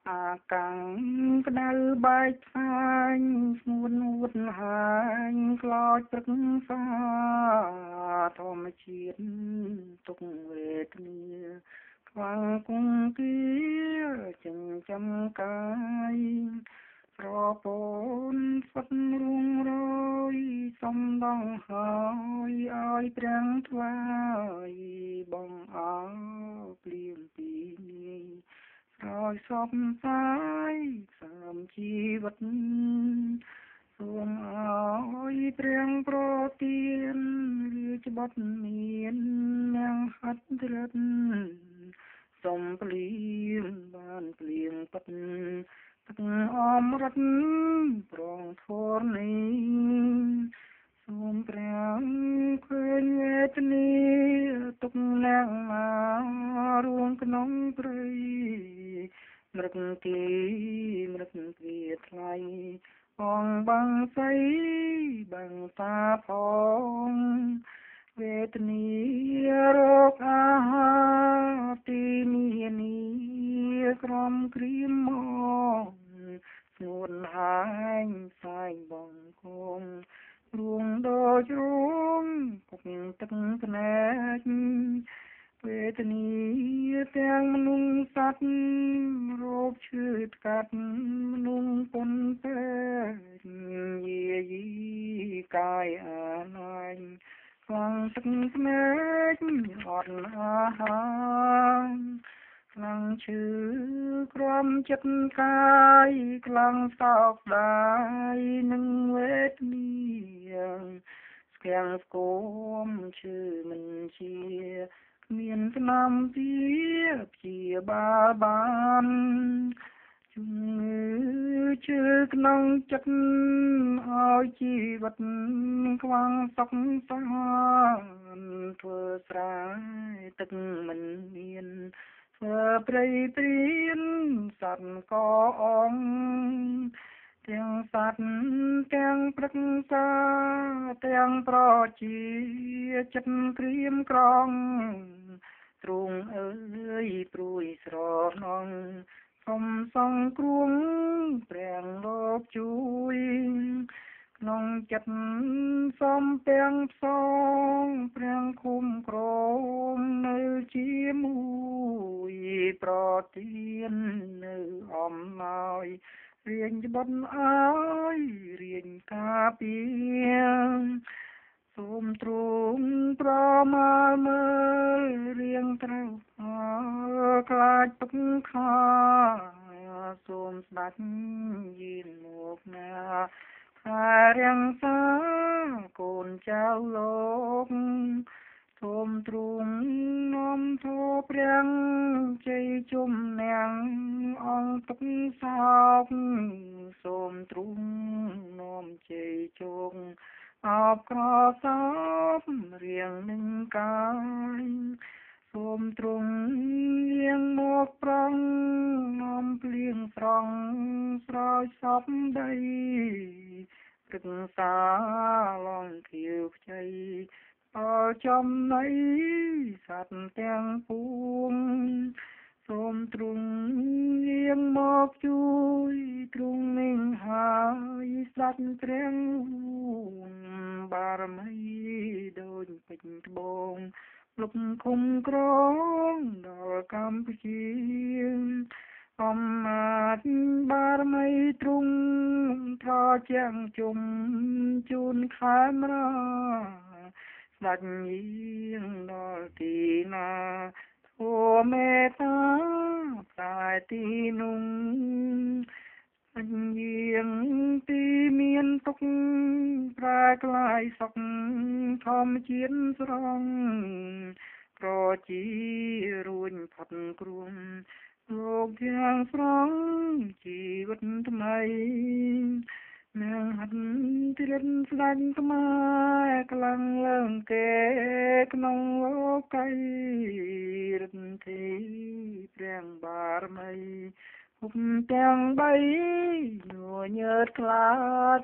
អាកាំងក្តៅបែកផ្សាយស្ងួននួនហាញខ្លោចព្រឹកសាធម្មជាតិទុកវេទនាខ្វាំងគង្គីចិញ្ចឹមកាយប្រពន្ធស្វិតរួងរយសំដងហើយឲ្យព្រះថ្វាយបងអើភ្លៀងពីនាយស្រោចសពសាយសើមជីវិតសូមឲ្យព្រះប្រទានរាជបុត្រមាននាងហត្ថរិទ្ធសូមភ្លៀងបានភ្លៀងពិតទឹកអមរតប្រងធរនេះសូមព្រះឃើញវេទនាទុកនាងមករួមក្នុងព្រៃមរឹកថ្លៃបងបាំងស្អីបាំងតាផងវេទនារោគអាហារទីនានាក្រំគ្រាមមកស្ងួនហាញផ្សាយបងគងរួងដូចរួងពុកទឹកភ្នែកវេទនាទាំងមនុស្សសត្វរោគឈឺថ្កាត់មនុស្សពន់ពេកយាយីកាយអាណាញខ្លាំងទឹកភ្នែកអត់អាហារខ្លាំងឈឺក្រំចិត្តកាយខ្លាំងសោកស្ដាយនឹងវេទនាស្គាំងស្គមឈឺមិនជាគ្មានស្នាមទីព្យាបាលបានជំងឺជឿក្នុងចិត្តឲ្យជីវិតខ្វាំងសុខសាន្តធ្វើស្រែទឹកមិនមានធ្វើព្រៃព្រៀនសត្វក៏អងទាំងសត្វទាំងព្រឹក្សាទាំងប្រជាចិត្តក្រៀមក្រងទ្រង់អើយព្រួយស្រណងសូមសង្គ្រោះព្រះលោកជួយក្នុងចិត្តសូមទាំងផ្សងព្រះคุ้មគ្រងនៅជាមួយប្រទាននៅអំណោយរៀងច្បុតអើយរៀងការពារសូមទ្រង់ប្រមាលមើលរៀងត្រូវខ្លាចទុកខាសូមស្ដេចយាងមកណារាំងសាកូនចៅលោកសូមទ្រង់នាំធម៌ព្រះជ័យជំនាំងអង្គទុកសោកសូមទ្រង់នាំជ័យជោគអបក្រសោបរៀងនឹងកាយសូមទ្រង់យាងមកប្រងនាំភ្លៀងស្រង់ស្រោចសពដីព្រឹកសាឡងខៀវខ្ចីអចំណៃសត្វទាំងពួងសូមទ្រង់យាងមកជួយទ្រង់នឹងហើយស្ដេចព្រះបារមីដូចពេញត្បូងលុបឃុំក្រងដល់កម្ពុជាអំណាចបារមីទ្រង់ត្រជាក់ជុំជូនខេមរាស្ដេចយាងដល់ទីណាធម៌មេត្តាតែទីនោះអញ្ញៀងទីមានទុកប្រែក្លាយសុខធម្មជាតិស្រង់ប្រជារួញផុតគ្រោះលោកទាំងស្រង់ជីវិតថ្មីនាងហត្ថរិទ្ធស្ដេចខ្មែរខ្លាំងឡើងគេក្នុងលោកីរិទ្ធីព្រះបារមីហុំទាំងបីញួរញើតខ្លាច